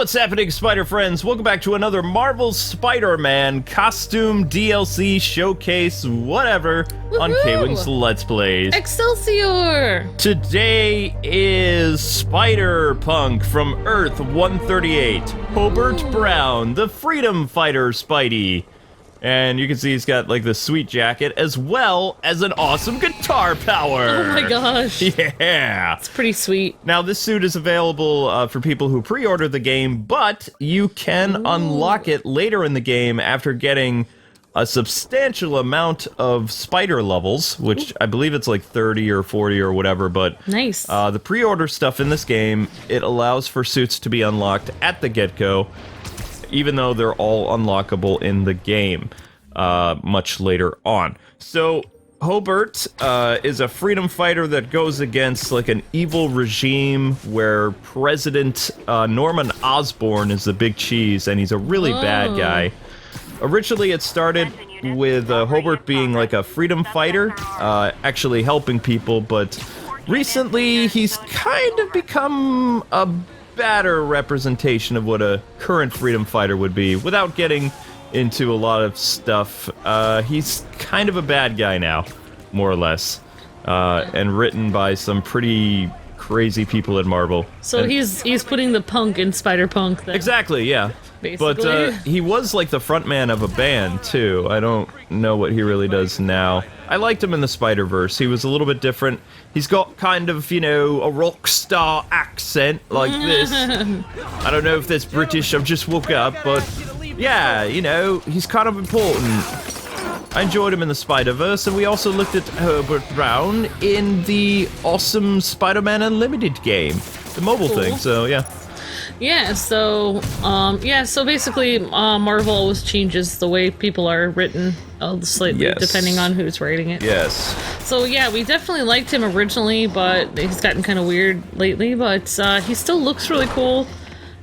What's happening, Spider friends? Welcome back to another Marvel Spider-Man costume DLC showcase, whatever, on K-Wing's Let's Plays. Excelsior! Today is Spider-Punk from Earth 138, Hobart Brown, the Freedom Fighter Spidey. And you can see he's got, like, the sweet jacket, as well as an awesome guitar power! Oh my gosh. Yeah! It's pretty sweet. Now, this suit is available for people who pre-order the game, but you can unlock it later in the game after getting a substantial amount of spider levels, which I believe it's like 30 or 40 or whatever, but nice. The pre-order stuff in this game, it allows for suits to be unlocked at the get-go, even though they're all unlockable in the game much later on. So, Hobart is a freedom fighter that goes against, like, an evil regime where President Norman Osborn is the big cheese, and he's a really bad guy. Originally, it started with Hobart being, like, a freedom fighter, actually helping people, but recently he's kind of become a better representation of what a current freedom fighter would be. Without getting into a lot of stuff, he's kind of a bad guy now, more or less, and written by some pretty crazy people at Marvel. So and he's putting the punk in Spider-Punk then. Exactly, yeah. Basically. But he was like the frontman of a band too. I don't know what he really does now. I liked him in the Spider-Verse. He was a little bit different. He's got kind of, you know, a rock star accent like this. I don't know if that's British, I've just woke up, but yeah, you know, he's kind of important. I enjoyed him in the Spider-Verse, and we also looked at Hobart Brown in the awesome Spider-Man Unlimited game, the mobile thing, so yeah. Yeah, so basically, Marvel always changes the way people are written slightly, depending on who's writing it. Yes. So yeah, we definitely liked him originally, but he's gotten kind of weird lately, but he still looks really cool.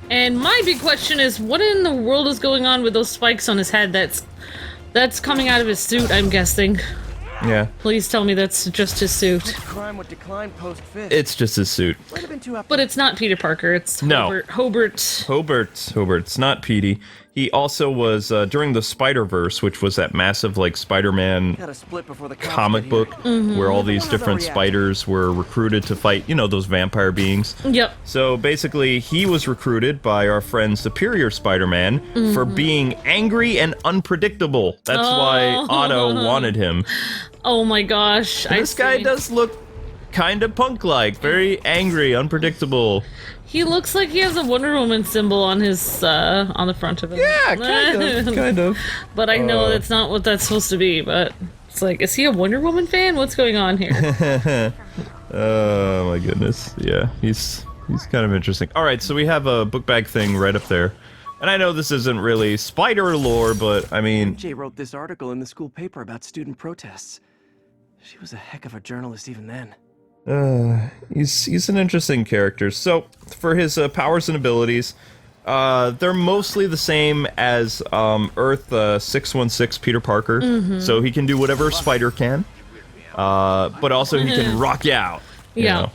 And my big question is, what in the world is going on with those spikes on his head that's coming out of his suit, I'm guessing? Yeah. Please tell me that's just his suit. Crime would decline post Fisk. It's just his suit. But it's not Peter Parker, it's No. Hobart. Hobart's not Petey. He also was, during the Spider-Verse, which was that massive, like, Spider-Man comic book, where all these different spiders were recruited to fight, you know, those vampire beings. Yep. So, basically, he was recruited by our friend Superior Spider-Man for being angry and unpredictable. That's why Otto wanted him. Oh my gosh. This guy does look kind of punk-like, very angry, unpredictable. He looks like he has a Wonder Woman symbol on his, on the front of him. Yeah, kind of. But I know that's not what that's supposed to be, but it's like, is he a Wonder Woman fan? What's going on here? Oh my goodness. Yeah, he's kind of interesting. Alright, so we have a book bag thing right up there. And I know this isn't really spider lore, but I mean... Jay wrote this article in the school paper about student protests. She was a heck of a journalist even then. He's an interesting character. So, for his powers and abilities, they're mostly the same as Earth 616 Peter Parker. So he can do whatever a spider can, but also he can rock you out. You know?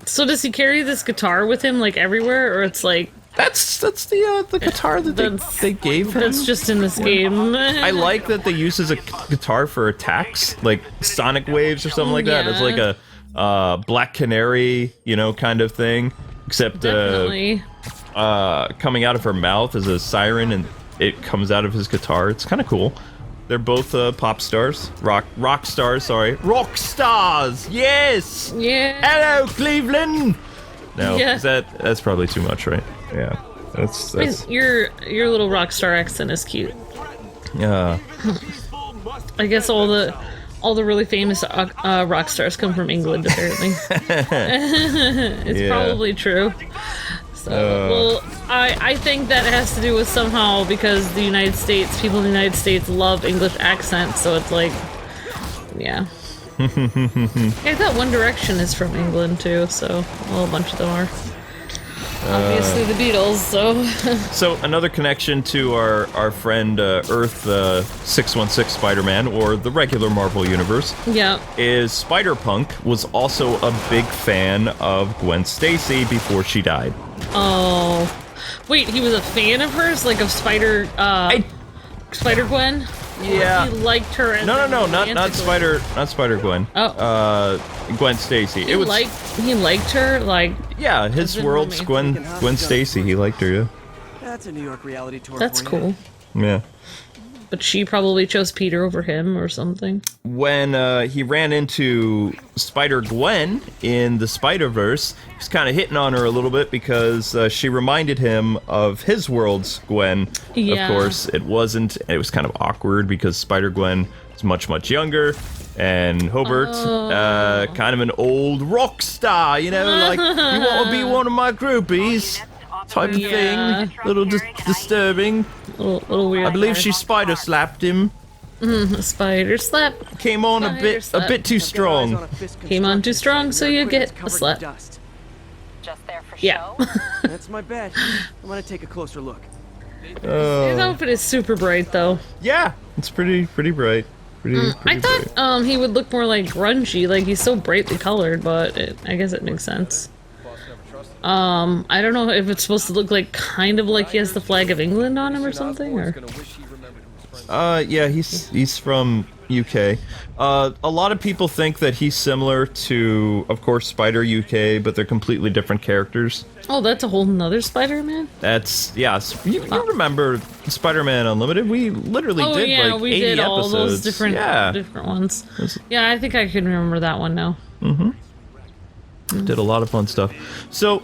So does he carry this guitar with him, like, everywhere, or it's like... That's the guitar that they gave him. That's just in this game. I like that they use as a guitar for attacks, like sonic waves or something like that. It's like a Black Canary, you know, kind of thing. Except coming out of her mouth is a siren, and it comes out of his guitar. It's kind of cool. They're both pop stars, rock stars. Sorry, rock stars. Yes. Yeah. Hello, Cleveland. No, Yeah. that's probably too much, right? Yeah, that's Your little rock star accent is cute. yeah. I guess all the really famous rock stars come from England, apparently. It's probably true. So, well, I think that has to do with somehow because the United States, people in the United States love English accents, so it's like, yeah. I thought One Direction is from England too, so well, a bunch of them are. Obviously the Beatles, so... So, another connection to our friend Earth 616 Spider-Man, or the regular Marvel Universe, is Spider-Punk was also a big fan of Gwen Stacy before she died. Oh. Wait, he was a fan of hers, like of Spider Gwen. Yeah. He liked her. As No, not Spider-Gwen. Oh. Gwen Stacy. He liked her, like. Yeah, his world's Gwen Stacy. He liked her, yeah. That's a New York reality tour. That's for cool. you. Yeah. But she probably chose Peter over him or something. When he ran into Spider-Gwen in the Spider-Verse, he was kind of hitting on her a little bit because she reminded him of his world's Gwen. Yeah. Of course, it wasn't. It was kind of awkward because Spider-Gwen is much, much younger. And Hobart, kind of an old rock star, you know, like, you want to be one of my groupies type of thing. Little disturbing. Little weird. I believe she spider slapped him. Spider slap. Came on a bit too strong. Came on too strong, so you get a slap. Just there for Yeah. show? That's my bet. I'm gonna take a closer look. His outfit is super bright, though. Yeah, it's pretty bright. I thought he would look more like grungy, like he's so brightly colored, but I guess it makes sense. I don't know if it's supposed to look like kind of like he has the flag of England on him or something, or. Yeah, he's from UK. A lot of people think that he's similar to, of course, Spider UK, but they're completely different characters. Oh, that's a whole nother Spider-Man? That's, yeah, you remember Spider-Man Unlimited? We literally did like 80 we did all episodes. those different ones. Yeah, I think I can remember that one now. Did a lot of fun stuff. So,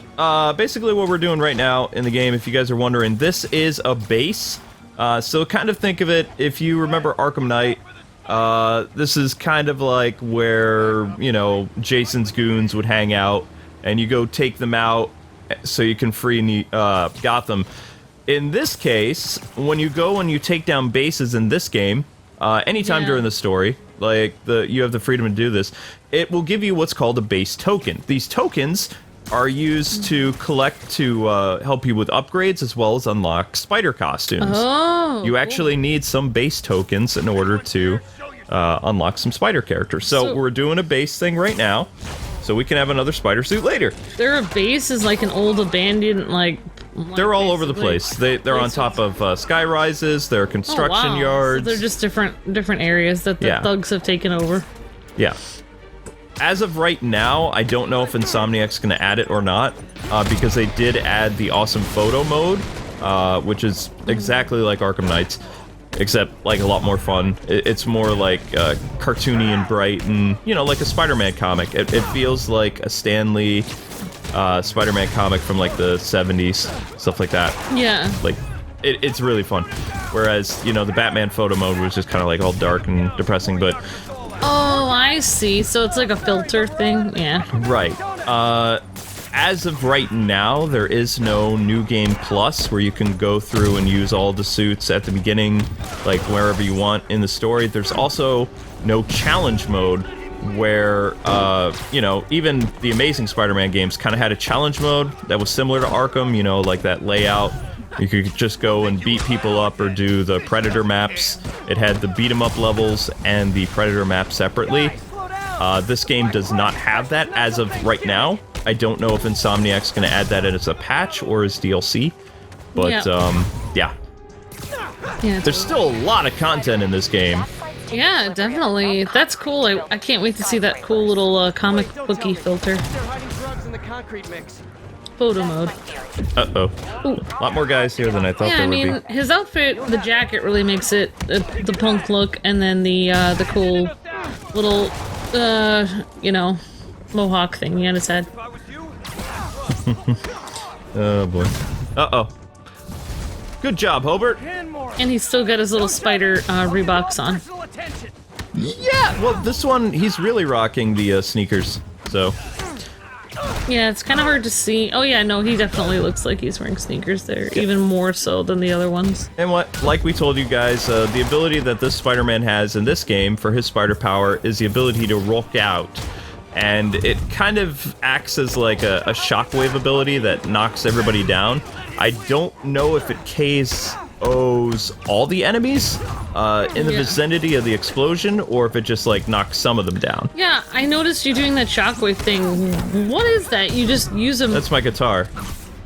basically what we're doing right now in the game, if you guys are wondering, this is a base. So kind of think of it, if you remember Arkham Knight, this is kind of like where, you know, Jason's goons would hang out, and you go take them out so you can free Gotham. In this case, when you go and you take down bases in this game, anytime during the story, like you have the freedom to do this, it will give you what's called a base token. These tokens are used to collect to help you with upgrades as well as unlock spider costumes. Oh, you actually need some base tokens in order to unlock some spider characters. So we're doing a base thing right now, so we can have another spider suit later. Their base is like an old abandoned, like they're all over the place. They're on top of sky rises. They're construction yards. So they're just different areas that the thugs have taken over. Yeah. As of right now, I don't know if Insomniac's going to add it or not, because they did add the awesome photo mode, which is exactly like Arkham Knight's, except like a lot more fun. It's more like cartoony and bright, and you know, like a Spider-Man comic. It feels like a Stan Lee Spider-Man comic from like the 70s, stuff like that. Yeah. Like, it's really fun. Whereas, you know, the Batman photo mode was just kind of like all dark and depressing, but... Oh, I see. So it's like a filter thing? Yeah. Right. As of right now, there is no New Game Plus where you can go through and use all the suits at the beginning, like wherever you want in the story. There's also no challenge mode where, you know, even the Amazing Spider-Man games kind of had a challenge mode that was similar to Arkham, you know, like that layout. You could just go and beat people up or do the Predator maps. It had the beat 'em up levels and the Predator map separately. This game does not have that as of right now. I don't know if Insomniac's going to add that as a patch or as DLC. But, yeah. There's still a lot of content in this game. Yeah, definitely. That's cool. I can't wait to see that cool little comic booky filter. Photo mode. Uh-oh. A lot more guys here than I thought there would be. Yeah, I mean, his outfit, the jacket really makes it the punk look, and then the cool little, you know, mohawk thing on his head. Oh, boy. Uh-oh. Good job, Hobart. And he's still got his little spider Reeboks on. Yeah, well, this one, he's really rocking the sneakers, so... Yeah, it's kind of hard to see. Oh yeah, no, he definitely looks like he's wearing sneakers there, even more so than the other ones. And what, like we told you guys, the ability that this Spider-Man has in this game for his spider power is the ability to rock out. And it kind of acts as like a shockwave ability that knocks everybody down. I don't know if it KOs all the enemies in the vicinity of the explosion, or if it just like knocks some of them down. Yeah, I noticed you doing that shockwave thing. What is that? You just use them. That's my guitar.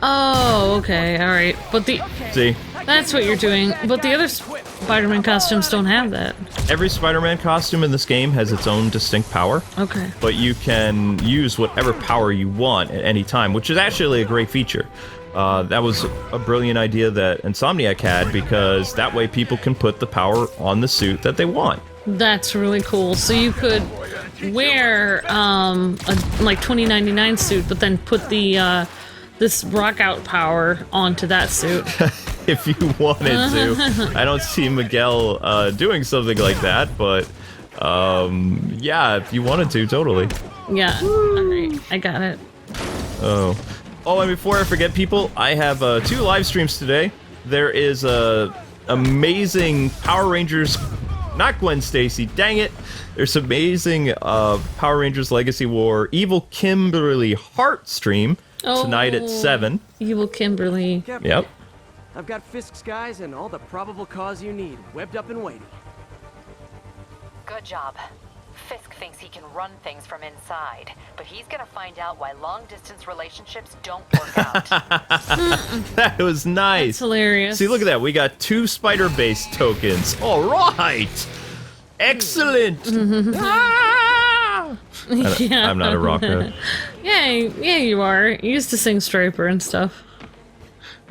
Oh, okay, alright. But See? that's what you're doing. But the other Spider-Man costumes don't have that. Every Spider-Man costume in this game has its own distinct power. Okay. But you can use whatever power you want at any time, which is actually a great feature. That was a brilliant idea that Insomniac had, because that way people can put the power on the suit that they want. That's really cool. So you could wear a like 2099 suit, but then put the this rock out power onto that suit. If you wanted to. I don't see Miguel doing something like that, but yeah, if you wanted to, totally. Yeah, alright, I got it. Oh, and before I forget, people, I have 2 live streams today. There is a amazing Power Rangers, not Gwen Stacy, dang it. There's amazing Power Rangers Legacy War Evil Kimberly Heart stream tonight at 7. Evil Kimberly. Captain, Yep. I've got Fisk's guys and all the probable cause you need, webbed up and waiting. Good job. Fisk thinks he can run things from inside, but he's gonna find out why long-distance relationships don't work out. That was nice. That's hilarious. See, look at that. We got 2 spider-based tokens. All right. Excellent. Ah! Yeah. I'm not a rocker. Yeah, you are. You used to sing Striper and stuff.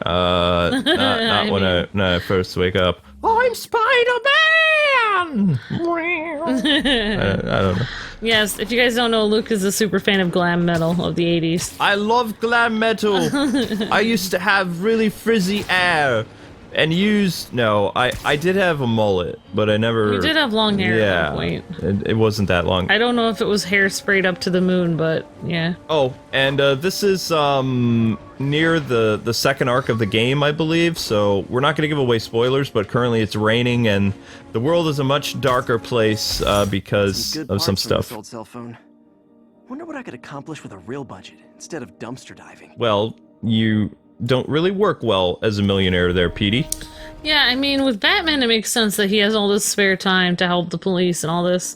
Not when I first wake up. I'm Spider-Man! I don't know. Yes, if you guys don't know, Luke is a super fan of glam metal of the 80s. I love glam metal. I used to have really frizzy hair. And I did have a mullet, but I never... You did have long hair at one point. It wasn't that long. I don't know if it was hair sprayed up to the moon, but yeah. Oh, and this is near the second arc of the game, I believe, so we're not going to give away spoilers, but currently it's raining, and the world is a much darker place because of some stuff. Old cell phone. Wonder what I could accomplish with a real budget instead of dumpster diving. Well, you don't really work well as a millionaire there, Petey. Yeah, I mean, with Batman, it makes sense that he has all this spare time to help the police and all this.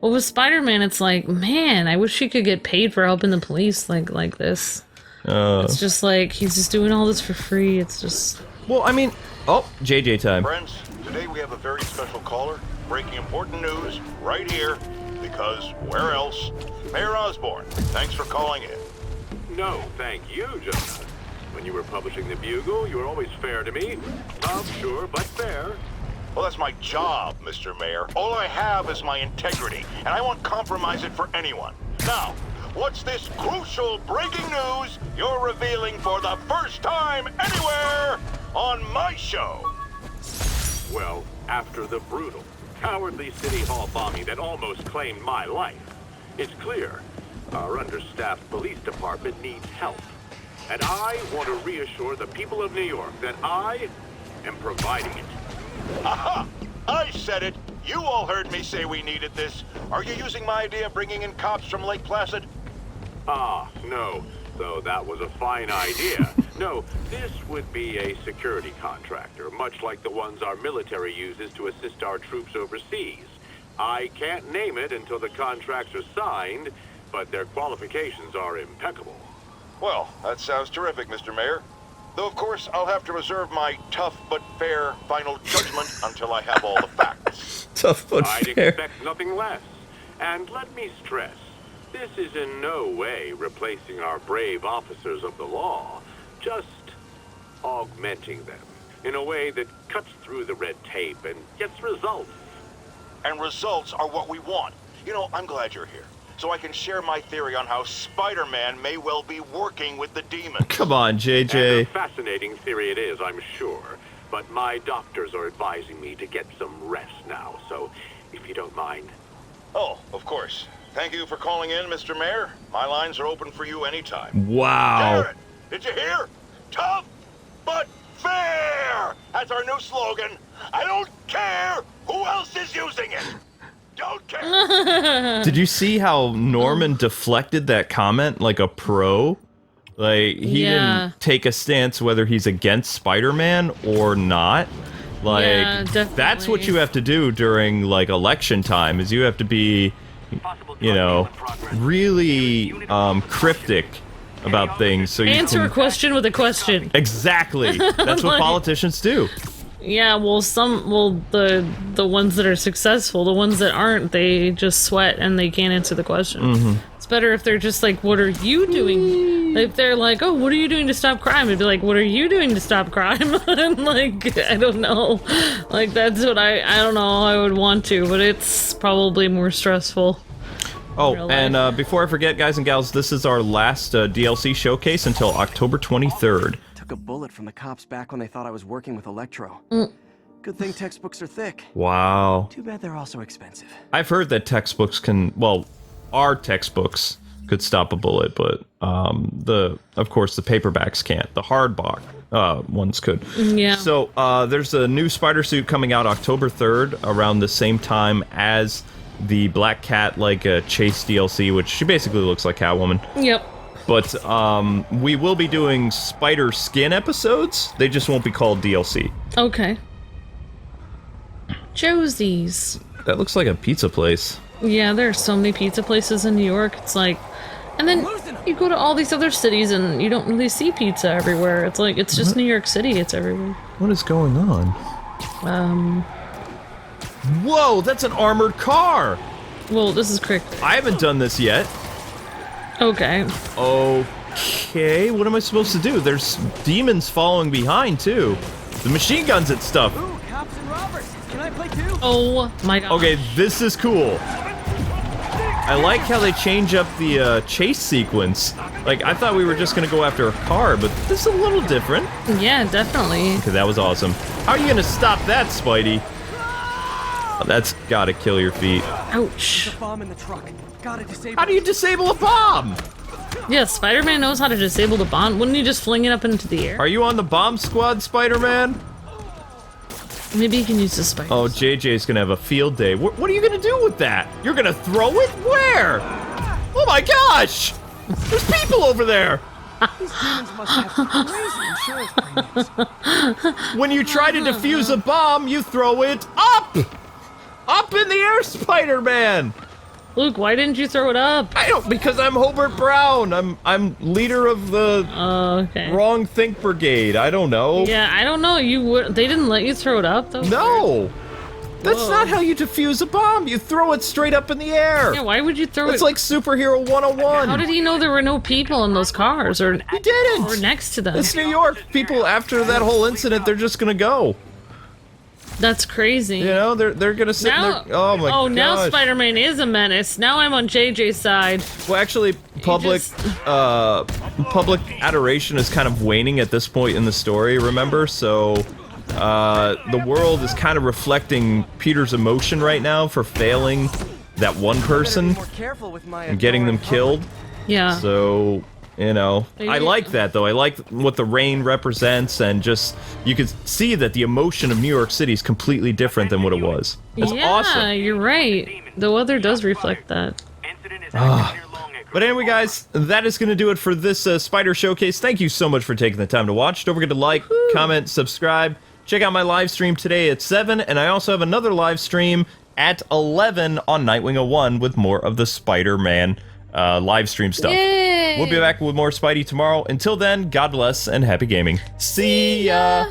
But with Spider-Man, it's like, man, I wish he could get paid for helping the police like this. It's just like, he's just doing all this for free. It's just... Well, I mean... Oh, JJ time. Friends, today we have a very special caller, breaking important news right here, because where else? Mayor Osborn, thanks for calling in. No, thank you, Jonah. When you were publishing the Bugle, you were always fair to me. Tough, sure, but fair. Well, that's my job, Mr. Mayor. All I have is my integrity, and I won't compromise it for anyone. Now, what's this crucial breaking news you're revealing for the first time anywhere on my show? Well, after the brutal, cowardly City Hall bombing that almost claimed my life, it's clear our understaffed police department needs help. And I want to reassure the people of New York that I am providing it. Aha! I said it! You all heard me say we needed this. Are you using my idea of bringing in cops from Lake Placid? Ah, no. Though that was a fine idea. No, this would be a security contractor, much like the ones our military uses to assist our troops overseas. I can't name it until the contracts are signed, but their qualifications are impeccable. Well, that sounds terrific, Mr. Mayor. Though, of course, I'll have to reserve my tough but fair final judgment until I have all the facts. Tough but I'd fair. expect nothing less. And let me stress, this is in no way replacing our brave officers of the law, just augmenting them in a way that cuts through the red tape and gets results. And results are what we want. You know, I'm glad you're here, so I can share my theory on how Spider-Man may well be working with the demons. Come on, And JJ. a fascinating theory it is, I'm sure. But my doctors are advising me to get some rest now, so if you don't mind. Oh, of course. Thank you for calling in, Mr. Mayor. My lines are open for you anytime. Wow. Garrett, did you hear? Tough but fair! That's our new slogan. I don't care who else is using it. Don't care. Did you see how Norman deflected that comment like a pro? Like, he Yeah. didn't take a stance whether he's against Spider-Man or not. Like, Yeah, that's what definitely. you have to do during, like, election time, is you have to be, you know, really cryptic about things. So you Answer can... a question with a question. Exactly. That's what politicians do. Yeah, well, the ones that are successful, the ones that aren't, they just sweat and they can't answer the question. It's better if they're just like, what are you doing? If they're like, oh, what are you doing to stop crime? It'd be like, what are you doing to stop crime? And like, I don't know. Like, that's what I don't know, I would want to, but it's probably more stressful. Oh, and before I forget, guys and gals, this is our last DLC showcase until October 23rd. Took a bullet from the cops back when they thought I was working with Electro. Good thing textbooks are thick. Wow. Too bad they're also expensive. I've heard that textbooks can, well, our textbooks could stop a bullet, but of course the paperbacks can't. The hardback ones could. Yeah. So there's a new spider suit coming out October 3rd around the same time as the Black Cat chase DLC, which she basically looks like Catwoman. Yep. But we will be doing spider skin episodes. They just won't be called DLC. Okay. Josie's. That looks like a pizza place. Yeah, there are so many pizza places in New York. It's like, and then you go to all these other cities and you don't really see pizza everywhere. It's like, it's just New York City. It's everywhere. What is going on? Whoa, that's an armored car! Well, this is correct. I haven't done this yet. Okay. Okay, what am I supposed to do? There's demons following behind, too. The machine guns and stuff. Ooh, cops and robbers. Can I play too? Oh my god. Okay, this is cool. I like how they change up the chase sequence. Like, I thought we were just gonna go after a car, but this is a little different. Yeah, definitely. Okay, that was awesome. How are you gonna stop that, Spidey? Oh, that's gotta kill your feet. Ouch. There's a bomb in the truck. Gotta disable. How do you disable a bomb? Yeah, Spider-Man knows how to disable the bomb. Wouldn't he just fling it up into the air? Are you on the bomb squad, Spider-Man? Maybe he can use the spikes. Oh, JJ's gonna have a field day. What are you gonna do with that? You're gonna throw it? Where? Oh my gosh! There's people over there! These demons must have crazy insurance premiums. When you try to defuse a bomb, you throw it up! Up in the air, Spider-Man! Luke, why didn't you throw it up? I don't, because I'm Hobart Brown. I'm leader of the Okay. Wrong Think Brigade. I don't know. Yeah, I don't know. They didn't let you throw it up, though? No! That's Whoa. not how you defuse a bomb. You throw it straight up in the air. Yeah, why would you throw It's it? like Superhero 101. How did he know there were no people in those cars or He didn't. or next to them? It's New York. People, after that whole incident, they're just gonna go. That's crazy. You know, they're gonna sit Now, in their... Oh my gosh. now Spider-Man is a menace. Now I'm on JJ's side. Well, actually, public adoration is kind of waning at this point in the story, remember? So, the world is kind of reflecting Peter's emotion right now for failing that one person More careful with my and getting them killed. Yeah. So, you know, I like that, though. I like what the rain represents, and just, you could see that the emotion of New York City is completely different than what it was. That's yeah, awesome. you're right. The weather does reflect that. But anyway, guys, that is going to do it for this Spider Showcase. Thank you so much for taking the time to watch. Don't forget to like, comment, subscribe. Check out my live stream today at 7, and I also have another live stream at 11 on Nightwing 01 with more of the Spider-Man live stream stuff. Yay! We'll be back with more Spidey tomorrow. Until then, God bless and happy gaming. See ya!